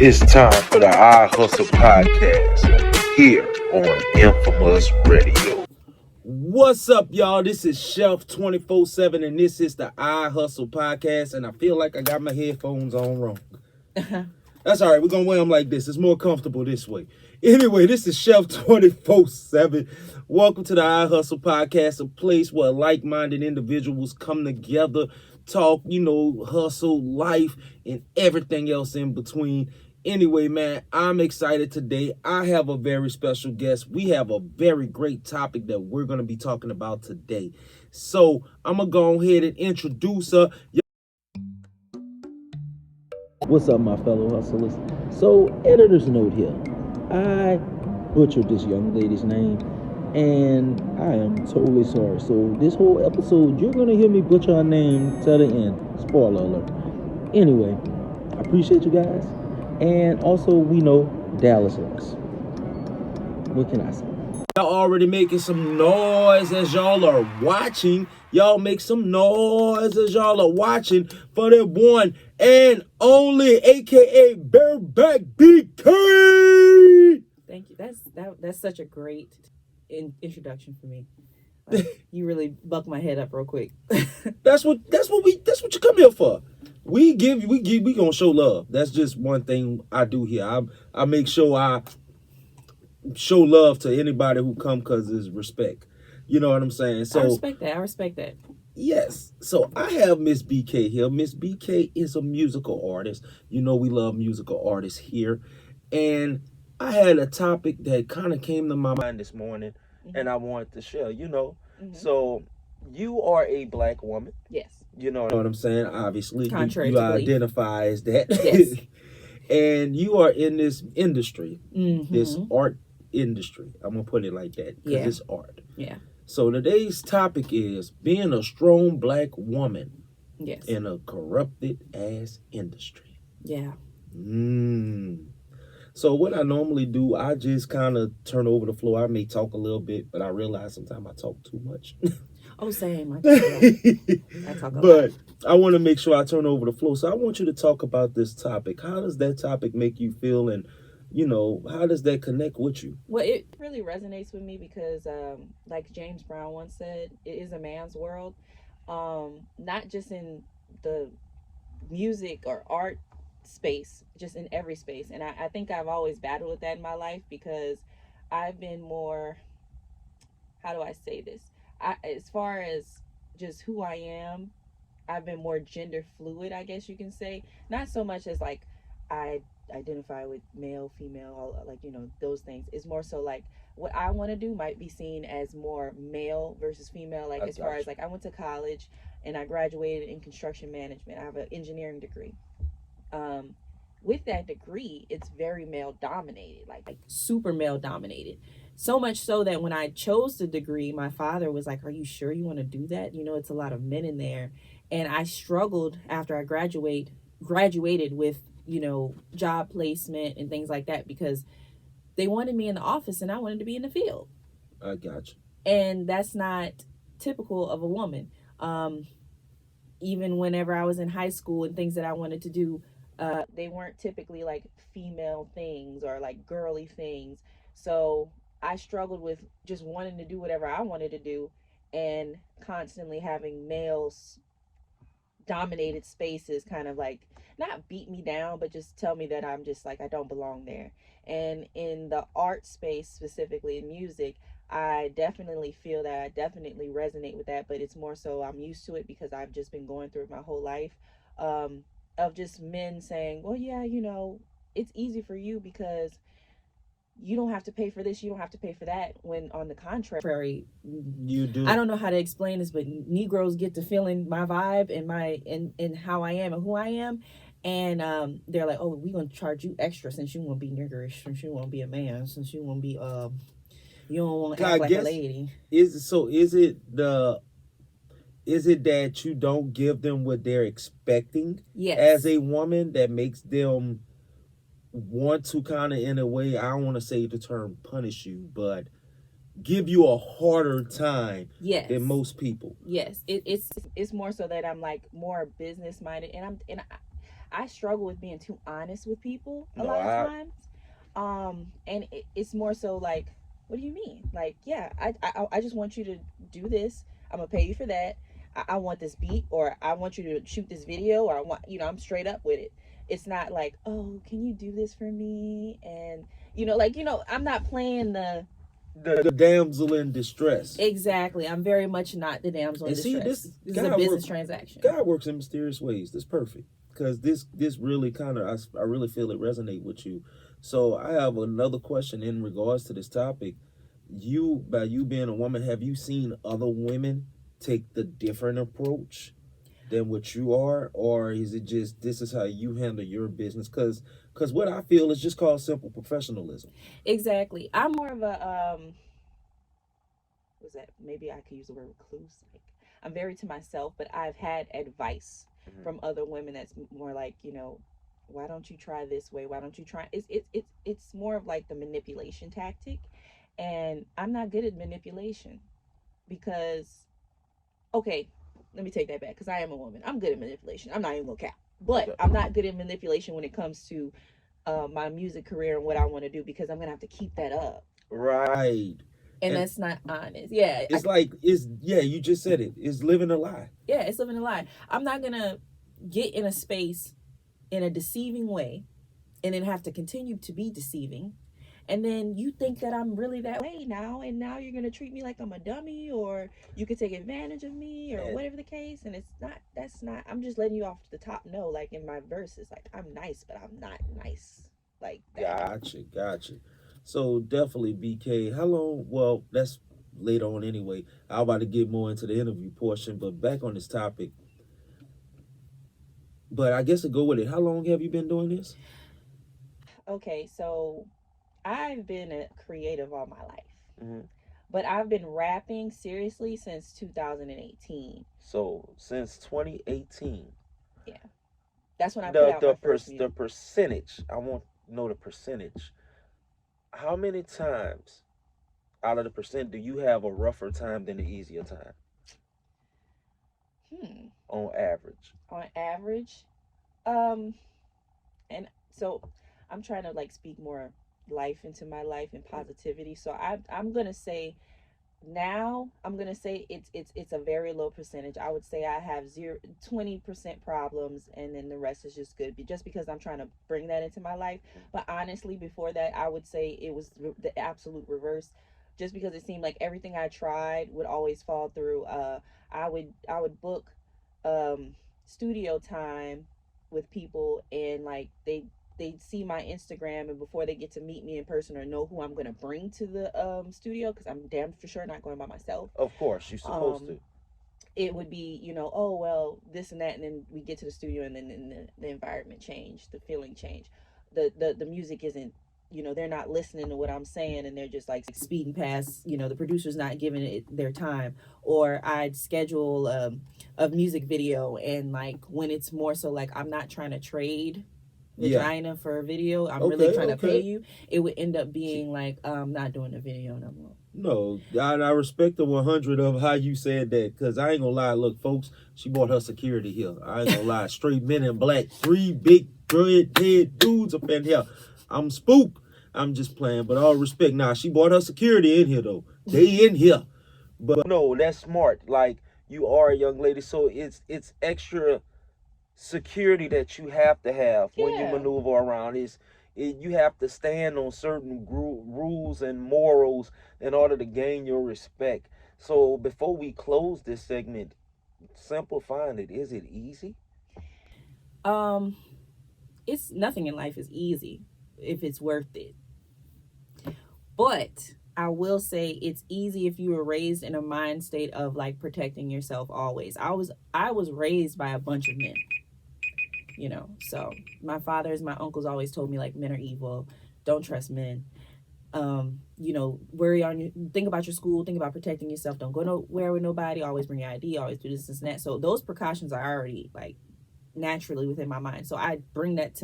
It's time for the I Hustle podcast here on Infamous Radio. What's up, y'all? This is Chef 24/7, and this is the I Hustle podcast. And I feel like I got my headphones on wrong. That's all right. We're gonna wear them like this. It's more comfortable this way. Anyway, this is Chef 24/7. Welcome to the I Hustle podcast, a place where like-minded individuals come together, talk, hustle, life, and everything else in between. Anyway, man, I'm excited today. I have a very special guest. We have a very great topic that we're going to be talking about today. So I'm going to go ahead and introduce her. What's up, my fellow hustlers? So, editor's note here. I butchered this young lady's name, and I am totally sorry. So this whole episode, you're going to hear me butcher her name to the end. Spoiler alert. Anyway, I appreciate you guys. And also, we know Dallas loves. What can I say? Y'all already making some noise as y'all are watching. Y'all make some noise as y'all are watching for the one and only, aka Bareback BK. Thank you. That's such a great introduction for me. You really bucked my head up real quick. That's what you come here for. We gonna show love. That's just one thing I do here. I make sure I show love to anybody who come because it's respect. You know what I'm saying? So I respect that. Yes. So I have Miss BK here. Miss BK is a musical artist. You know we love musical artists here. And I had a topic that kind of came to my mind this morning, and I wanted to share, So you are a black woman. Yes. You know what I'm saying? Obviously, Contrary you to belief. identify as that. Yes. And you are in this industry, Mm-hmm. this art industry. I'm going to put it like that because it's art. Yeah. So today's topic is being a strong black woman Yes. in a corrupted ass industry. Yeah. So what I normally do, I just kind of turn over the floor. I may talk a little bit, but I realize sometimes I talk too much. Oh, same. I talk a lot. But I want to make sure I turn over the floor. So I want you to talk about this topic. How does that topic make you feel? And, how does that connect with you? Well, it really resonates with me because, like James Brown once said, it is a man's world. Not just in the music or art space, just in every space. And I think I've always battled with that in my life because I've been more, how do I say this? As far as just who I am, I've been more gender fluid, I guess you can say. Not so much as like I identify with male, female, all, those things. It's more so like what I want to do might be seen as more male versus female. Like as far as like I went to college and I graduated in construction management. I have an engineering degree. With that degree, it's very male dominated, like super male dominated. So much so that when I chose the degree, my father was like, "Are you sure you want to do that? It's a lot of men in there." And I struggled after I graduated with, job placement and things like that because they wanted me in the office and I wanted to be in the field. I got you. And that's not typical of a woman. Even whenever I was in high school and things that I wanted to do, they weren't typically like female things or like girly things. So I struggled with just wanting to do whatever I wanted to do and constantly having males dominated spaces kind of like not beat me down, but just tell me that I'm just like I don't belong there. And in the art space, specifically in music, I definitely feel that. I definitely resonate with that, but it's more so I'm used to it because I've just been going through it my whole life, of just men saying, well, yeah, it's easy for you because you don't have to pay for this, you don't have to pay for that, when on the contrary, you do. I don't know how to explain this, but Negroes get to feeling my vibe and how I am and who I am. And they're like, oh, we're going to charge you extra since you won't be niggerish, since you won't be a man, since you won't be, you don't want to act like a lady. Is it that you don't give them what they're expecting as a woman that makes them want to kind of, in a way, I don't want to say the term punish you, but give you a harder time than most people? Yes, it's more so that I'm like more business minded, and I struggle with being too honest with people a No, lot of times. And it's more so like, what do you mean? Like, yeah, I just want you to do this. I'm gonna pay you for that. I want this beat, or I want you to shoot this video, or I want, I'm straight up with it. It's not like, oh, can you do this for me? And I'm not playing the damsel in distress. exactly. I'm very much not the damsel in And see, distress. this This is a God business work- transaction. God works in mysterious ways. That's perfect, because this really kind of, I really feel it resonate with you. So I have another question in regards to this topic. By you being a woman, have you seen other women take the different approach than what you are, or is it just this is how you handle your business? Because what I feel is just called simple professionalism. Exactly. I'm more of a was that, maybe I could use the word recluse. Like, I'm very to myself, but I've had advice from other women that's more like, why don't you try this way? Why don't you try? It's more of like the manipulation tactic, and I'm not good at manipulation because, okay, let me take that back, because I am a woman. I'm good at manipulation. I'm not even gonna cap, but I'm not good at manipulation when it comes to my music career and what I want to do, because I'm gonna have to keep that up. Right. And that's not honest. Yeah. You just said it. It's living a lie. Yeah, it's living a lie. I'm not going to get in a space in a deceiving way and then have to continue to be deceiving. And then you think that I'm really that way now, and now you're going to treat me like I'm a dummy, or you could take advantage of me, or whatever the case. And I'm just letting you off the top. No, like in my verses, like, I'm nice, but I'm not nice like that. Gotcha. So definitely, BK. How long? Well, that's later on anyway. I'm about to get more into the interview portion, but back on this topic. But I guess to go with it, how long have you been doing this? Okay, so I've been a creative all my life, but I've been rapping seriously since 2018. So since 2018. Yeah, that's when I put out my first music. The percentage. I want to know the percentage. How many times out of the percent do you have a rougher time than an easier time? On average. On average, and so I'm trying to like speak more life into my life and positivity. So I'm gonna say it's a very low percentage. I would say I have 20% problems, and then the rest is just good, just because I'm trying to bring that into my life. But honestly, before that, I would say it was the absolute reverse, just because it seemed like everything I tried would always fall through. I would book studio time with people, and like they see my Instagram, and before they get to meet me in person or know who I'm going to bring to the studio, because I'm damn for sure not going by myself. Of course, you're supposed to. It would be, oh, well, this and that, and then we get to the studio, and then the environment changed, the feeling changed. The music isn't, they're not listening to what I'm saying, and they're just like speeding past, the producer's not giving it their time. Or I'd schedule a music video, and like when it's more so like I'm not trying to trade vagina for a video, I'm really trying to pay you, it would end up being like not doing the video no more. No, I respect the 100 of how you said that, because I ain't gonna lie. Look, folks, she bought her security here. I ain't gonna lie. Straight men in black, 3 big red head dudes up in here. I'm spooked. I'm just playing, but all respect. Nah, she bought her security in here though. They in here. But no, that's smart. Like, you are a young lady, so it's extra security that you have to have when you maneuver around. You have to stand on certain rules and morals in order to gain your respect. So before we close this segment, simplifying it, is it easy? It's nothing in life is easy if it's worth it. But I will say it's easy if you were raised in a mind state of like protecting yourself always. I was raised by a bunch of men. So my fathers, my uncles always told me like men are evil, don't trust men. Worry on you, think about your school, think about protecting yourself, don't go nowhere with nobody, always bring your ID, always do this and that. So those precautions are already like naturally within my mind. So I bring that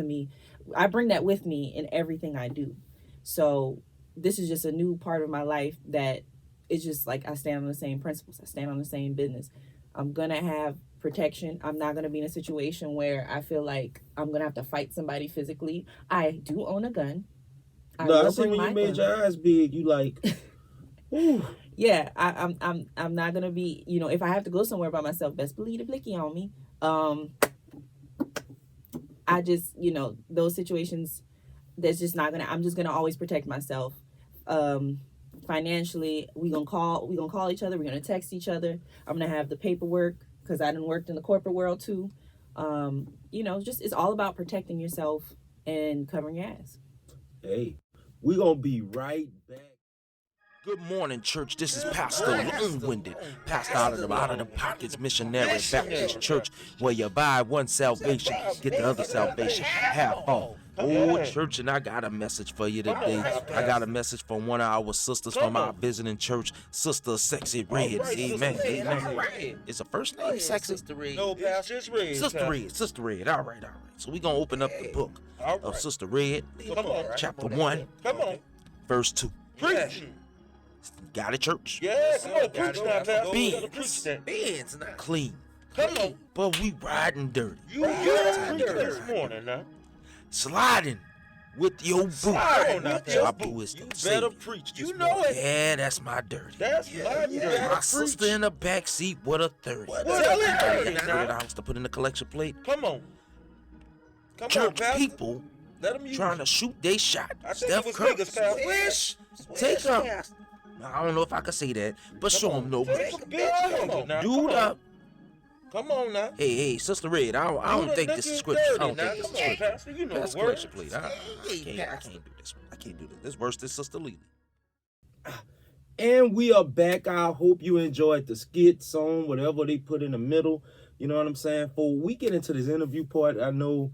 with me in everything I do. So this is just a new part of my life that it's just like I stand on the same principles, I stand on the same business. I'm gonna have protection. I'm not gonna be in a situation where I feel like I'm gonna have to fight somebody physically. I do own a gun. I see when you made your eyes big, you like, ooh. Yeah, I'm not gonna be, if I have to go somewhere by myself, best believe the blicky on me. I just, those situations, that's just not I'm just gonna always protect myself. Financially, we gonna call each other, we're gonna text each other. I'm gonna have the paperwork because I done worked in the corporate world too. Just it's all about protecting yourself and covering your ass. Hey, we gonna be right back. Good morning, church. This is Pastor Long-Winded, pastor out of the Pockets Missionary Baptist Church, where you buy one salvation, get the other salvation half off. Oh, church, and I got a message for you today. I got a message from one of our sisters from our visiting church, Sister Sexy Red. Amen. Amen. Is her first name Sexy? Sister Red. No, Pastor, just Red. Sister Red. All right. So we're going to open up the book of Sister Red, chapter 1, verse 2. Preach. Got it, church? Yeah, come on, preach now, Pastor. Benz, clean. Come on. But we riding dirty. You dirty this morning now. Sliding with your boo. Sliding with your boo. Boo is You the better Savior. preach. You know it. Yeah, that's my dirty. That's my dirty. My sister in the back seat with a 30. What a $30 to put in the collection plate. Come on. Come on, Church Pastor. people Let them use trying to shoot they shot. I think Steph it was Curry. niggas, Pastor. Swish. Take up. I don't know if I can say that, but show them no mercy. Come on now. Dude up. Come on now. Hey, Sister Red, I don't think this is scripture. I don't think this is scripture. Pastor. You know Pass the the words. collection plate. I can't do this. I can't do this. This worse than Sister Lily. And we are back. I hope you enjoyed the skit, song, whatever they put in the middle. You know what I'm saying? Before we get into this interview part, I know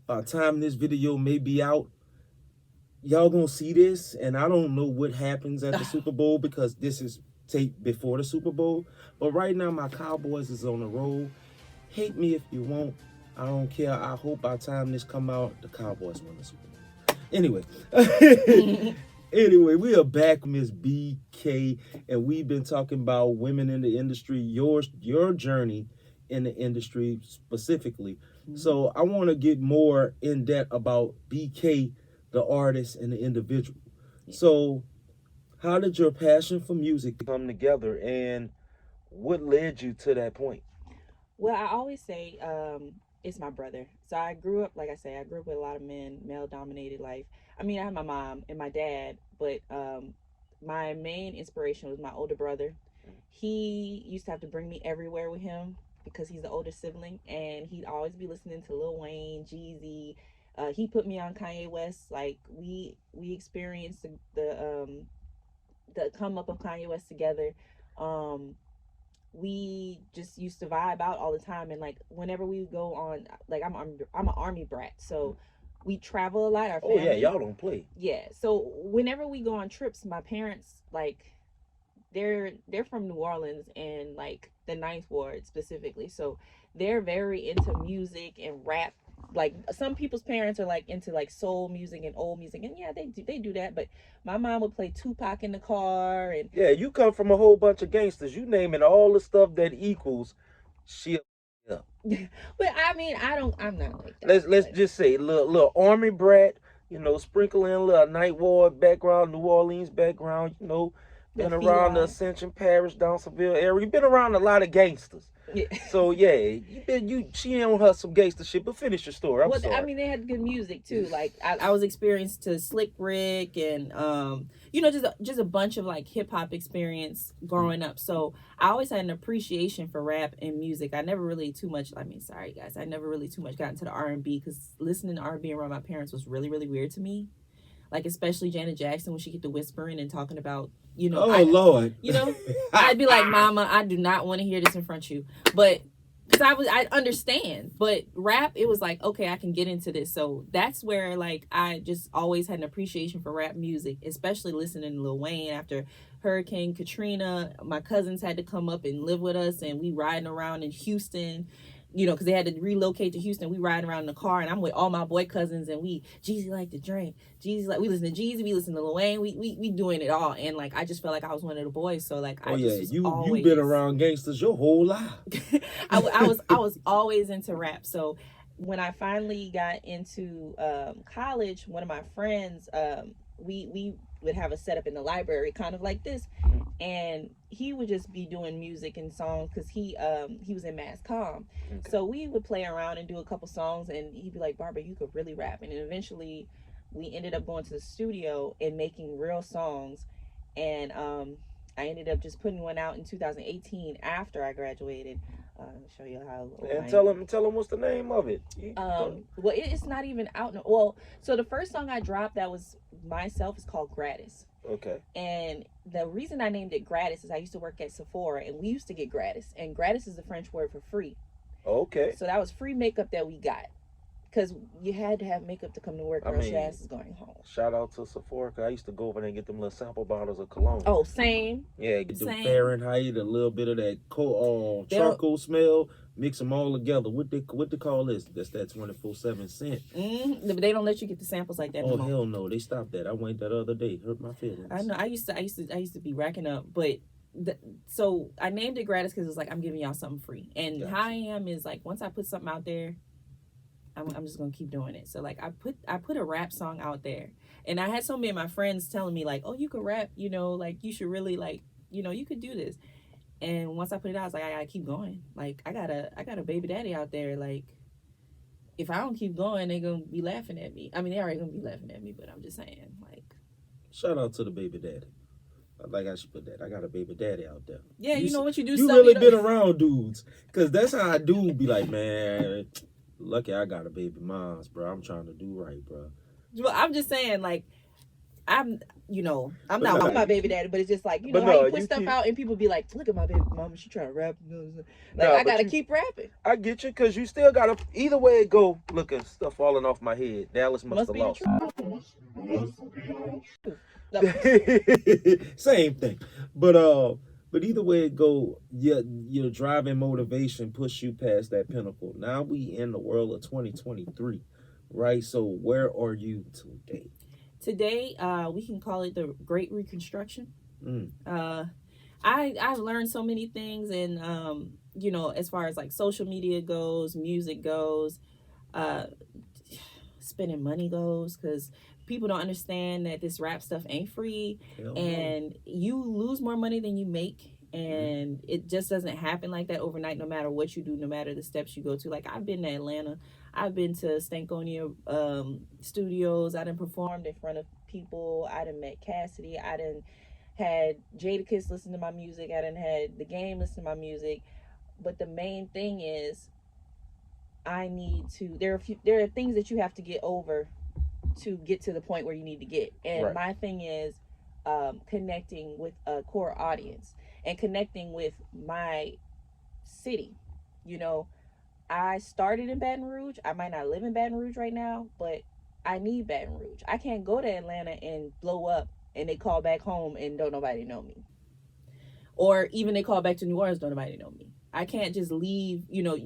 by the time this video may be out, y'all gonna see this, and I don't know what happens at the Super Bowl because this is taped before the Super Bowl. But right now, my Cowboys is on the roll. Hate me if you want. I don't care. I hope by the time this come out, the Cowboys win the Super Bowl. Anyway. Anyway, we are back, Miss BK, and we've been talking about women in the industry, your journey in the industry specifically. Mm-hmm. So I want to get more in depth about BK, the artist and the individual. Yeah. So how did your passion for music come together, and what led you to that point? Well, I always say it's my brother. So I grew up, like I say, I grew up with a lot of men, male-dominated life. I mean, I had my mom and my dad, but my main inspiration was my older brother. He used to have to bring me everywhere with him because he's the older sibling, and he'd always be listening to Lil Wayne, Jeezy. He put me on Kanye West. Like we experienced the come up of Kanye West together. We just used to vibe out all the time, and like whenever we go on, like I'm an army brat, so we travel a lot. Our family, oh yeah, y'all don't play. Yeah, so whenever we go on trips, my parents, like they're from New Orleans and like the 9th Ward specifically, so they're very into music and rap. Like some people's parents are like into like soul music and old music, and yeah, they do that. But my mom would play Tupac in the car, and yeah, you come from a whole bunch of gangsters. You naming all the stuff that equals shit. Yeah. But I mean, I'm not like that. Let's just say little army brat, sprinkle in a little 9th Ward background, New Orleans background, been around the Ascension Parish, Downsonville area. You've been around a lot of gangsters. Yeah. So yeah, she on her some gangster shit. But finish your story. I'm sorry. I mean, they had good music too. Like I was experienced to Slick Rick and just a bunch of like hip hop experience growing up. So I always had an appreciation for rap and music. I never really too much. I mean, sorry guys, I never really too much got into the R&B because listening to R&B around my parents was really really weird to me. Like especially Janet Jackson when she get to whispering and talking about. Lord. I'd be like, Mama, I do not want to hear this in front of you. But because I understand. But rap, it was like, okay, I can get into this. So that's where like I just always had an appreciation for rap music, especially listening to Lil Wayne after Hurricane Katrina. My cousins had to come up and live with us, and we riding around in Houston. you know, because they had to relocate to Houston. We riding around in the car, and I'm with all my boy cousins, and we Jeezy like to drink. Jeezy like we listen to Jeezy, we listen to Lil Wayne, we doing it all, and like I just felt like I was one of the boys. So like Oh I yeah, just was you always, been around gangsters your whole life. I was always into rap. So when I finally got into college, one of my friends, we would have a setup in the library, kind of like this, and he would just be doing music and songs because he was in mass comm. Okay. So we would play around and do a couple songs, and he'd be like, Barbara, you could really rap. And then eventually we ended up going to the studio and making real songs, and I ended up just putting one out in 2018 after I graduated. Show you how old And I tell am. him what's the name of it. Well, it's not even out. Well, so the first song I dropped that was myself is called Gratis. Okay. And the reason I named it Gratis is I used to work at Sephora, and we used to get gratis. And gratis is the French word for free. Okay. So that was free makeup that we got. Because you had to have makeup to come to work, or else your ass is going home. Shout out to Sephora, 'cause I used to go over there and get them little sample bottles of cologne. Oh, same. Yeah. Get them Same. Fahrenheit, a little bit of that charcoal smell, mix them all together. What they call this? That's that 24/7 scent. Mm-hmm. But they don't let you get the samples like that Oh anymore. hell no, they stopped that. I went that other day, hurt my feelings. I know. I used to be racking up, but so I named it Gratis because it's like I'm giving y'all something free. And Gotcha. how I am is like once I put something out there, I'm just gonna keep doing it. So like I put a rap song out there, and I had so many of my friends telling me like, oh, you could rap, you know, like you should really like, you know, you could do this. And once I put it out, I was like, I gotta keep going. Like I got a baby daddy out there. Like if I don't keep going, they're gonna be laughing at me. I mean, they already gonna be laughing at me, but I'm just saying, like. Shout out to the baby daddy. Like I should put that. I got a baby daddy out there. Yeah, you know what you do. You really been around dudes, cause that's how I do. Be like, man, lucky I got a baby moms, bro. I'm trying to do right, bro. Well, I'm just saying, like, I'm not no, with my baby daddy, but it's just like, you but know how no, you put you stuff keep- out and people be like, look at my baby mama, she trying to rap. Like, No, I but gotta you- keep rapping. I get you, 'cause you still gotta. Either way it go, look at stuff falling off my head. Dallas must have Be the lost. truth. Same thing, but either way it go, your driving motivation push you past that pinnacle. Now we in the world of 2023, right? So where are you today? Today, we can call it the Great Reconstruction. Mm. I've learned so many things, and you know, as far as like social media goes, music goes, spending money goes, because people don't understand that this rap stuff ain't free, Hell no. and you lose more money than you make, and it just doesn't happen like that overnight, no matter what you do, no matter the steps you go to. Like I've been to Atlanta, I've been to Stankonia studios, I done performed in front of people, I done met Cassidy, I done had Jadakiss listen to my music, I done had The Game listen to my music. But the main thing is I need to, there are things that you have to get over to get to the point where you need to get. And Right. my thing is connecting with a core audience and connecting with my city. You know, I started in Baton Rouge. I might not live in Baton Rouge right now, but I need Baton Rouge. I can't go to Atlanta and blow up and they call back home and don't nobody know me. Or even they call back to New Orleans, don't nobody know me. I can't just leave, you know,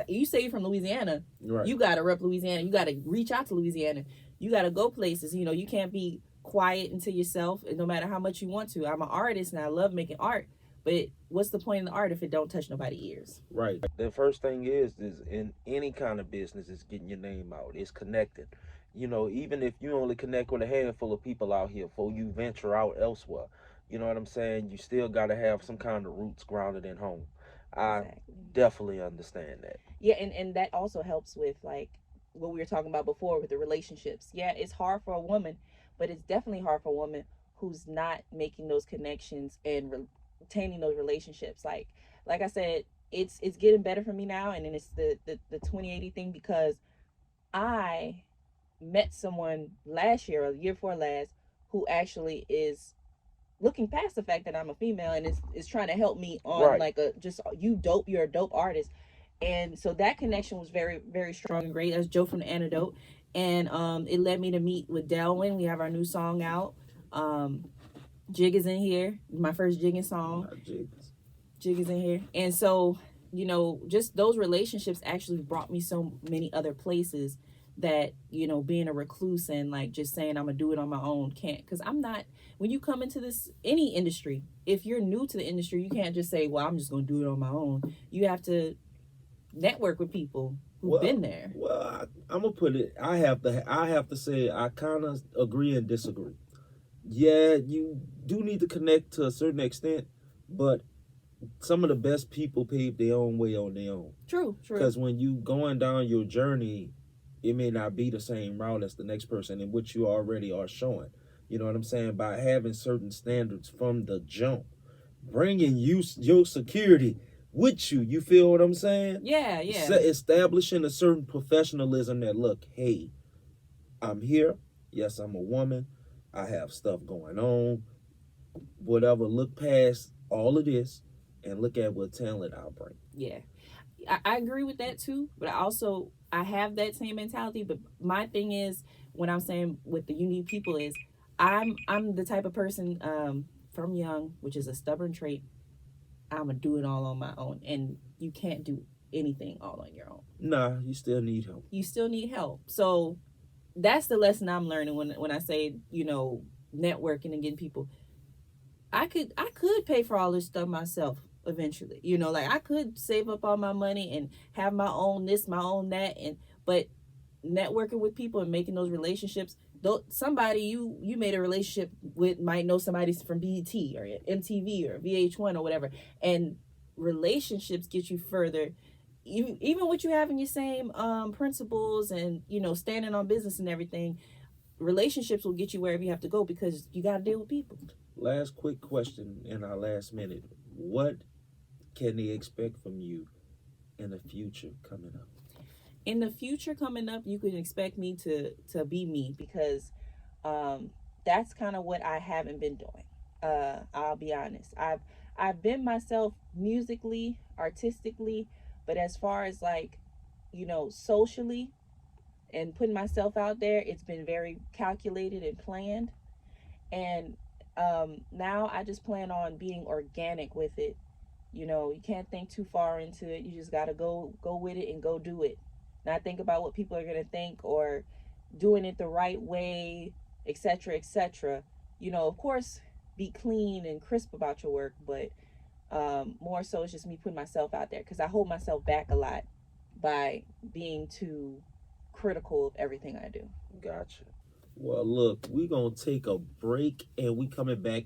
you say you're from Louisiana, Right. you got to rep Louisiana. You got to reach out to Louisiana. You got to go places. You know, you can't be quiet and to yourself, no matter how much you want to. I'm an artist and I love making art, but what's the point in the art if it don't touch nobody's ears? Right. The first thing is in any kind of business is getting your name out. It's connected. You know, even if you only connect with a handful of people out here before you venture out elsewhere, you know what I'm saying? You still got to have some kind of roots grounded in home. I Exactly. definitely understand that. Yeah, and that also helps with like what we were talking about before with the relationships. Yeah, it's hard for a woman, but it's definitely hard for a woman who's not making those connections and retaining those relationships. Like I said, it's getting better for me now, and then it's the 2080 thing, because I met someone last year or the year before last who actually is looking past the fact that I'm a female and is trying to help me on Right. like you're a dope artist. And so that connection was very, very strong and great. That's Joe from The Antidote. And it led me to meet with Delwyn. We have our new song out. Jig is in here. My first jigging song. Not jigs. Jig is in here. And so you know, just those relationships actually brought me so many other places that, you know, being a recluse and like just saying I'm gonna do it on my own can't. Because I'm not, when you come into this, any industry, if you're new to the industry, you can't just say, well, I'm just gonna do it on my own. You have to network with people who've been there. Well, I'm gonna put it, I have to say I kind of agree and disagree. Yeah, you do need to connect to a certain extent, but some of the best people pave their own way on their own. True. Because when you going down your journey, it may not be the same route as the next person in which you already are showing. You know what I'm saying? By having certain standards from the jump, bringing your security with you. You feel what I'm saying? Yeah. Establishing a certain professionalism that, look, hey, I'm here. Yes, I'm a woman. I have stuff going on. Whatever. Look past all of this and look at what talent I'll bring. Yeah. I agree with that too, but I have that same mentality. But my thing is, when I'm saying with the unique people is, I'm the type of person from young, which is a stubborn trait. I'm gonna do it all on my own, and you can't do anything all on your own. Nah, you still need help. You still need help. So that's the lesson I'm learning when I say, you know, networking and getting people. I could pay for all this stuff myself eventually. You know, like I could save up all my money and have my own this, my own that, but networking with people and making those relationships, though somebody you made a relationship with might know somebody from BET or MTV or VH1 or whatever, and relationships get you further. Even with you having your same principles and, you know, standing on business and everything, relationships will get you wherever you have to go because you got to deal with people. Last quick question in our last minute. What can they expect from you in the future coming up? In the future coming up, you can expect me to be me, because that's kind of what I haven't been doing. I'll be honest. I've been myself musically, artistically, but as far as like, you know, socially and putting myself out there, it's been very calculated and planned. And now I just plan on being organic with it. You know, you can't think too far into it. You just got to go with it and go do it. Not think about what people are going to think or doing it the right way, etc., etc. You know, of course, be clean and crisp about your work, but more so it's just me putting myself out there, because I hold myself back a lot by being too critical of everything I do. Gotcha. Well, look, we going to take a break and we coming back.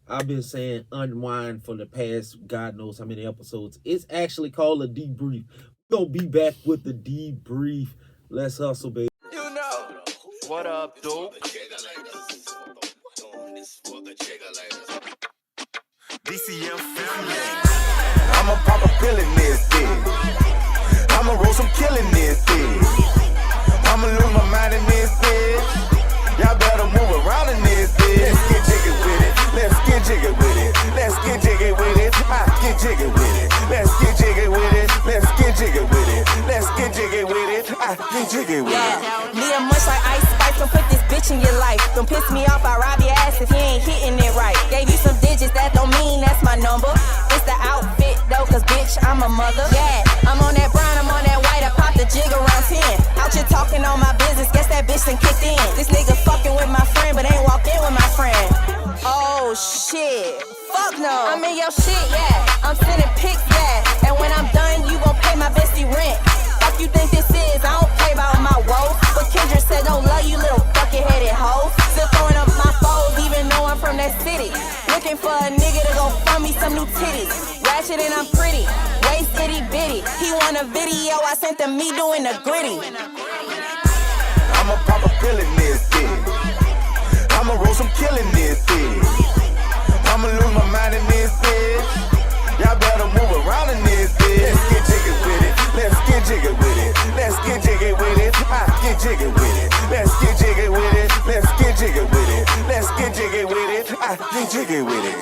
I've been saying unwind for the past God knows how many episodes. It's actually called a debrief. We're going to be back with the debrief. Let's hustle, baby. You know. What up, dope? DCM family. I'ma pop a pill in this bitch. I'ma roll some kill in this bitch. I'ma lose my mind in this bitch. Y'all better move around in this bitch. Let's get jiggy with it. Let's get jiggy with it. Let's get jiggy with it. I get jiggy with it. Let's get jiggy with it. Let's get jiggy with it. Let's get jiggy with it. I get jiggy with it. Yeah, me a much like Ice Spice. Don't put this bitch in your life. Don't piss me off. I rob your ass if you ain't hitting it right. Gave you some digits, that don't mean that's my number. It's the outfit though, cause bitch, I'm a mother. Yeah, I'm on that brown, I'm on that white. I pop the jig around 10. Out here talking on my business. Guess that bitch done kicked in. This nigga fucking with my friend, but ain't walked in with my friend. Oh shit, fuck no. I'm in your shit, yeah. I'm sending pics, yeah. And when I'm done, you gon' pay my bestie rent. Fuck you think this is? I don't play about my woes. But Kendra said don't love you, little bucket-headed hoe. Still throwing up my foes, even though I'm from that city. Looking for a nigga to go fund me some new titties. Ratchet and I'm pretty, waist itty bitty. He want a video, I sent him me doing the gritty. I'ma pop a pill in this bitch. I'ma roll some kill in this bitch. I'ma lose my mind in this bitch. Y'all better move around in this bitch. Let's get jiggy with it. Let's get jiggy with it. Let's get jiggy with it. I get jiggy with it. Let's get jiggy with it. Let's get jiggy with it. Let's get jiggy with it. I get jiggy with it.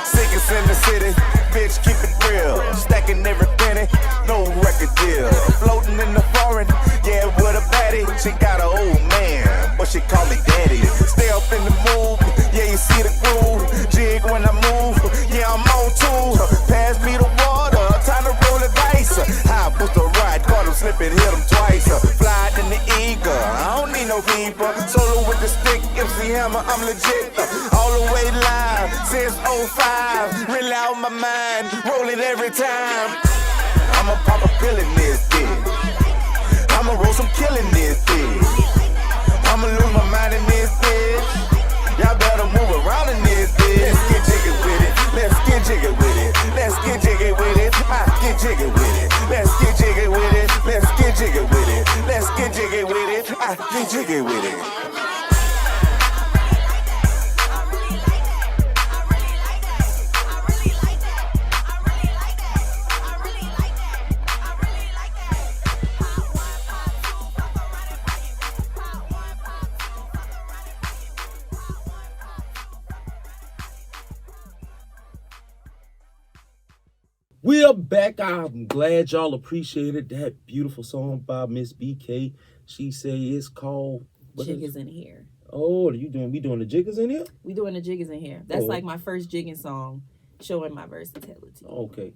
Sickest in the city, bitch, keep it real. Stacking every penny, no record deal. Floating in the foreign, yeah, with a baddie. She got an old man, but she call me daddy. Stay up in the mood, yeah, you see the groove. Jig when I move, yeah, I'm on too. Pass me the water, time to roll the dice. Hammer, I'm legit. All the way live since 05. Really out my mind, rolling every time. I'ma pop a pill in this bitch. I'ma roll some kill in this bitch. I'ma lose my mind in this bitch. Y'all better move around in this bitch. Let's get jiggy with it. Let's get jiggy with it. Let's get jiggy with it. I get jiggy with it. Let's get jiggy with it. Let's get jiggy with it. Let's get jiggy with it. I get jiggy with it. We are back. I'm glad y'all appreciated that beautiful song by Miss BK. She say it's called Jiggers in here. Oh, we doing the jiggers in here? We doing the jiggers in here. That's Oh. like my first jigging song, showing my versatility. Okay.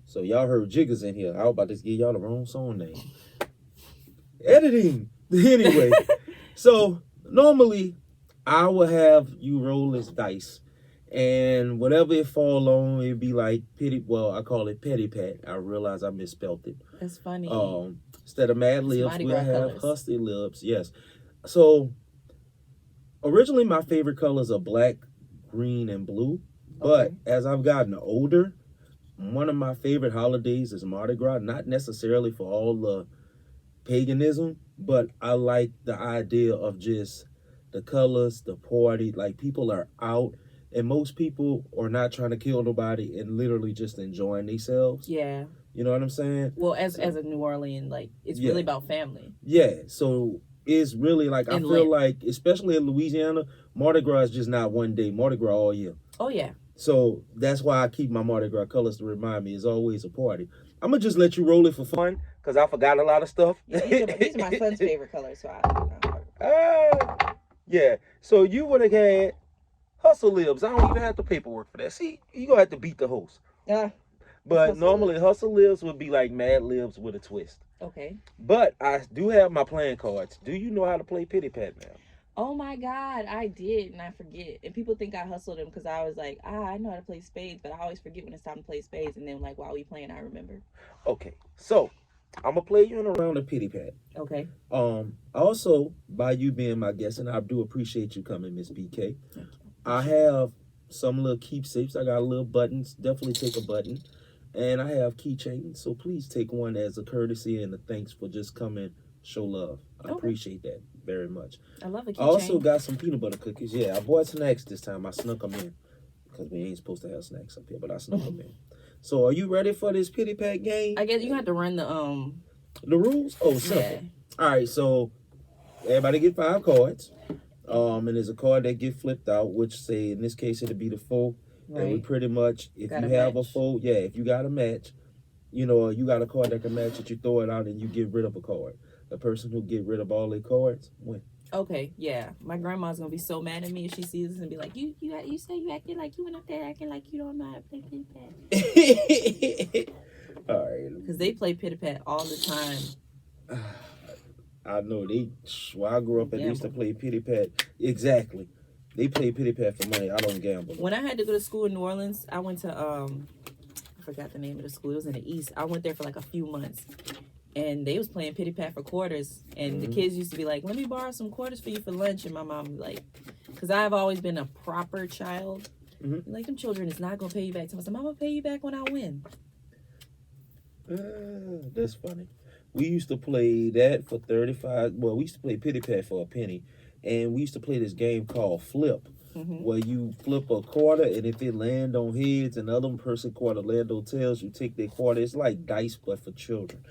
So y'all heard jiggers in here. I was about to give y'all the wrong song name. Editing. Anyway, so normally I would have you roll this dice. And whatever it fall on, it'd be like I call it petty pat. I realize I misspelled it. That's funny. Instead of Mad Libs, Mardi we'll Gras have colors. Husky Libs. Yes. So originally my favorite colors are black, green, and blue. But Okay. as I've gotten older, one of my favorite holidays is Mardi Gras. Not necessarily for all the paganism, but I like the idea of just the colors, the party. Like people are out. And most people are not trying to kill nobody and literally just enjoying themselves. Yeah. You know what I'm saying? Well, as a New Orleans, like it's Yeah. really about family. Yeah. So it's really like, I And feel lit. like, especially in Louisiana, Mardi Gras is just not one day. Mardi Gras all year. Oh yeah. So that's why I keep my Mardi Gras colors to remind me it's always a party. I'm going to just let you roll it for fun because I forgot a lot of stuff. Yeah, these are my son's favorite colors, so I Yeah. So you would have had Hustle Libs. I don't even have the paperwork for that. See, you're going to have to beat the host. But Hustle normally Hustle Libs would be like Mad Libs with a twist. Okay. But I do have my playing cards. Do you know how to play Pity Pat now? Oh my God, I did, and I forget. And people think I hustled them because I was like, I know how to play spades, but I always forget when it's time to play spades. And then like while we playing, I remember. Okay, so I'm gonna play you in a round of Pity Pat. Okay. Also, by you being my guest, and I do appreciate you coming, Miss BK. I have some little keepsakes. I got little buttons. Definitely take a button. And I have keychains. So please take one as a courtesy and a thanks for just coming, show love. I Okay. appreciate that very much. I love a keychain. I also got some peanut butter cookies. Yeah, I bought snacks this time. I snuck them in because we ain't supposed to have snacks up here, but I snuck them in. So are you ready for this Pity Pat game? I guess you have to run the The rules? Oh, simple. Yeah. All right, so everybody get 5 cards. And there's a card that get flipped out, which say in this case it'll be the 4. And we Right. pretty much, if Gotta you have match. a 4, yeah, if you got a match, you know, you got a card that can match it, you throw it out and you get rid of a card. The person who get rid of all their cards win. Okay, yeah. My grandma's gonna be so mad at me if she sees this and be like, you say you acting like you went up there acting like you don't know how to play Pity Pat. All right. Because they play Pity Pat all the time. I know I grew up and they used to Gamble. play Pity Pat. Exactly. They play Pity Pat for money. I don't gamble. When I had to go to school in New Orleans, I went to I forgot the name of the school. It was in the East. I went there for like a few months. And they was playing Pity Pat for quarters. And the kids used to be like, let me borrow some quarters for you for lunch. And my mom would be like, because I've always been a proper child. Mhm. Like, them children is not going to pay you back. So I said, I'm going to pay you back when I win. That's funny. We used to play that for 35. Well, we used to play Pity Pat for a penny. And we used to play this game called Flip. Mm-hmm. Where you flip a quarter, and if it land on heads and the other person quarter land on tails, you take their quarter. It's like dice, but for children.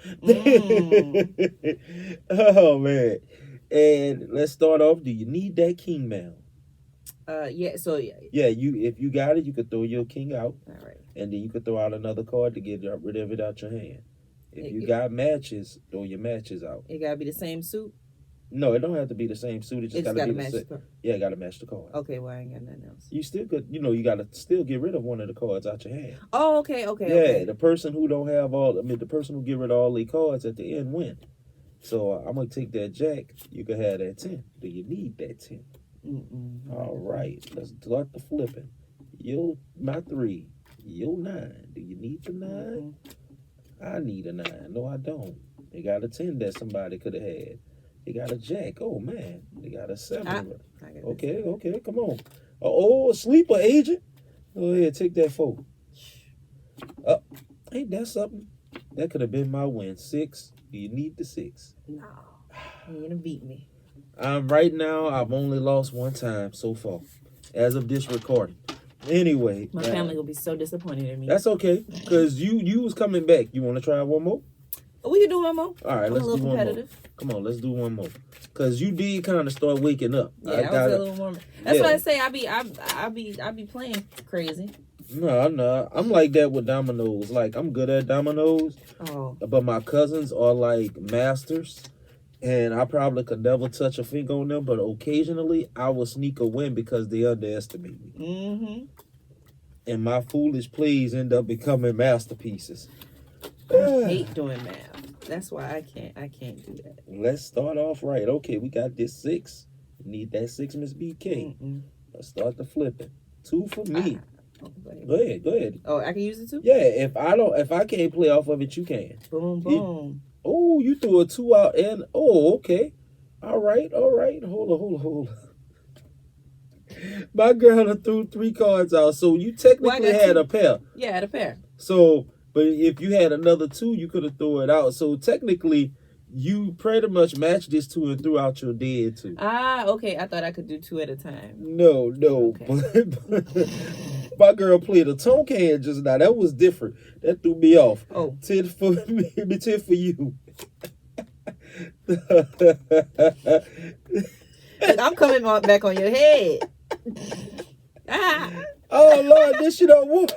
Oh, man. And let's start off. Do you need that king now? Yeah, so, yeah. Yeah, if you got it, you could throw your king out, All right. and then you could throw out another card to get rid of it out your hand. If you Yeah. got matches, throw your matches out. It got to be the same suit. No, it don't have to be the same suit. It just It's got got to to be match. the same. Yeah, it got to match the card. Okay, well, I ain't got nothing else. You still could, you got to still get rid of one of the cards out your hand. Oh, okay. Yeah, Okay. the person who don't have the person who get rid of all the cards at the end win. So I'm gonna take that jack. You can have that 10. Do you need that 10? All right, let's start the flipping. Yo, my 3. Yo, 9. Do you need the 9? I need a 9. No, I don't. They got a 10 that somebody could have had. They got a jack. Oh, man. They got a 7. Okay, come on. A sleeper agent. Go ahead, take that 4. Ain't that something? That could have been my win. 6. Do you need the 6? No. You're gonna beat me. Right now, I've only lost 1 time so far, as of this recording. Anyway, My family will be so disappointed in me. that's okay, because you was coming back. You want to try one more? We can do one more. All right, I'm let's a do little one more. competitive. Come on, let's do one more. Because you did kind of start waking up. Yeah, I was a little more. That's Yeah. why I say I be playing crazy. No, I'm like that with dominoes. Like, I'm good at dominoes, Oh, but my cousins are like masters. And I probably could never touch a finger on them, but occasionally I will sneak a win because they underestimate me. And my foolish plays end up becoming masterpieces. I hate doing math. That's why I can't do that. Let's start off right. Okay, we got this 6. Need that 6, Miss BK. Let's start the flipping. 2 for me. Go ahead. Oh, I can use it too? Yeah, if I can't play off of it, you can. Boom, boom. Oh, you threw a 2 out and okay. All right. Hold on. My girl threw 3 cards out, so you technically had a pair. Yeah, I had a pair. So, but if you had another 2, you could have thrown it out. So technically, you pretty much matched this 2 and threw out your dead 2. Ah, okay. I thought I could do 2 at a time. No. Okay. But my girl played a tone can just now. That was different. That threw me off. Oh. 10 for me, 10 for you. Look, I'm coming back on your head. Ah. Oh Lord, this shit don't want.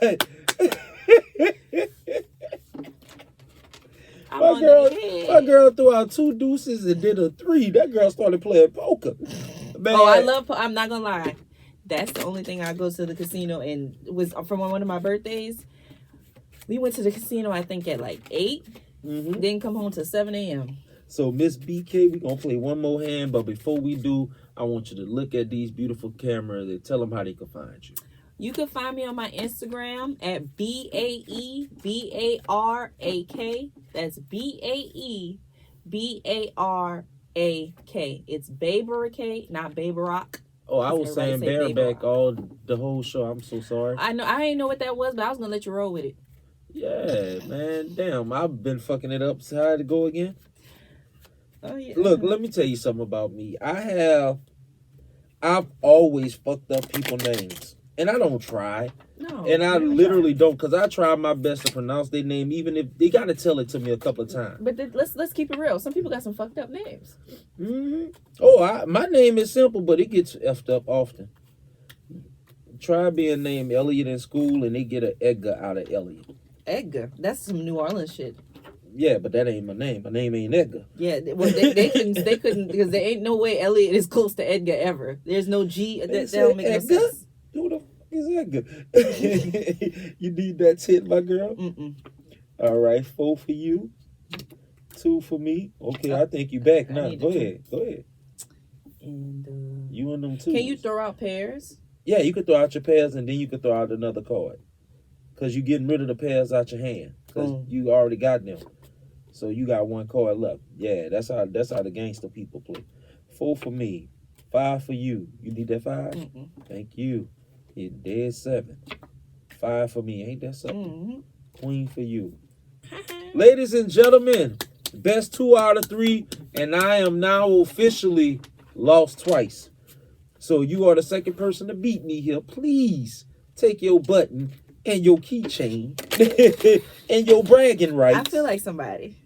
My girl threw out 2 deuces and did a 3. That girl started playing poker. Man. Oh, I'm not gonna lie. That's the only thing I go to the casino, and it was from one of my birthdays. We went to the casino, I think, at like 8. Didn't come home till 7 a.m. So, Miss BK, we're going to play one more hand. But before we do, I want you to look at these beautiful cameras and tell them how they can find you. You can find me on my Instagram at BAEBARAK. That's BAEBARAK. It's Babarak, not Babarock. Oh, I was saying bareback all the whole show. I'm so sorry. I didn't know what that was, but I was gonna let you roll with it. Yeah, man. Damn, I've been fucking it up. So how did it go again? Oh yeah. Look, let me tell you something about me. I've always fucked up people's names. And I don't try. No. And I literally don't, because I try my best to pronounce their name, even if they got to tell it to me a couple of times. But let's keep it real. Some people got some fucked up names. Oh, my name is simple, but it gets effed up often. Try being named Elliot in school, and they get an Edgar out of Elliot. Edgar. That's some New Orleans shit. Yeah, but that ain't my name. My name ain't Edgar. Yeah, well, they couldn't because there ain't no way Elliot is close to Edgar ever. There's no G. That don't make no sense. Who the fuck is Edgar? You need that tit, my girl? All right, 4 for you, 2 for me. Okay, I think you back now. Go ahead. And you and them 2. Can you throw out pairs? Yeah, you could throw out your pairs and then you could throw out another card. Because you're getting rid of the pairs out your hand. Because you already got them. So you got 1 card left. Yeah, that's how the gangster people play. 4 for me. 5 for you. You need that 5? Thank you. You're dead 7. 5 for me. Ain't that something? Queen for you. Ladies and gentlemen, best 2 out of 3. And I am now officially lost twice. So you are the second person to beat me here. Please take your button and your keychain and your bragging rights. I feel like somebody.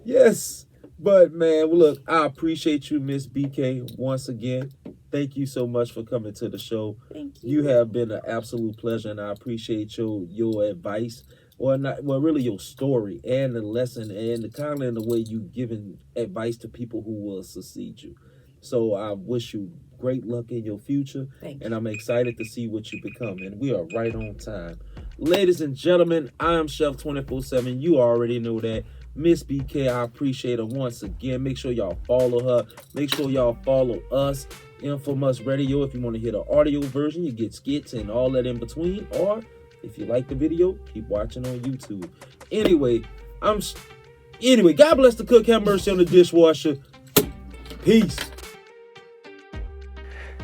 Yes. But man, look, I appreciate you, Miss BK, once again. Thank you so much for coming to the show. Thank you. You have been an absolute pleasure, and I appreciate your advice. Really your story and the lesson and the kind of the way you giving advice to people who will succeed you. So I wish you great luck in your future. Thank you. And I'm excited to see what you become. And we are right on time. Ladies and gentlemen, I am Chef 24/7. You already know that. Miss BK, I appreciate her once again. Make sure y'all follow her. Make sure y'all follow us, Infamous Radio. If you want to hear the audio version, you get skits and all that in between. Or if you like the video, keep watching on YouTube. Anyway, God bless the cook. Have mercy on the dishwasher. Peace.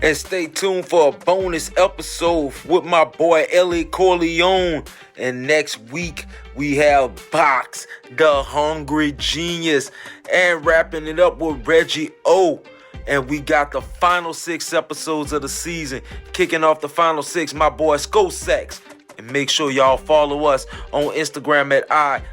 And stay tuned for a bonus episode with my boy Ellie Corleone. And next week we have Box, the Hungry Genius, and wrapping it up with Reggie O. And we got the final 6 episodes of the season. Kicking off the final 6, my boy Skosex. And make sure y'all follow us on Instagram at I_hustle_.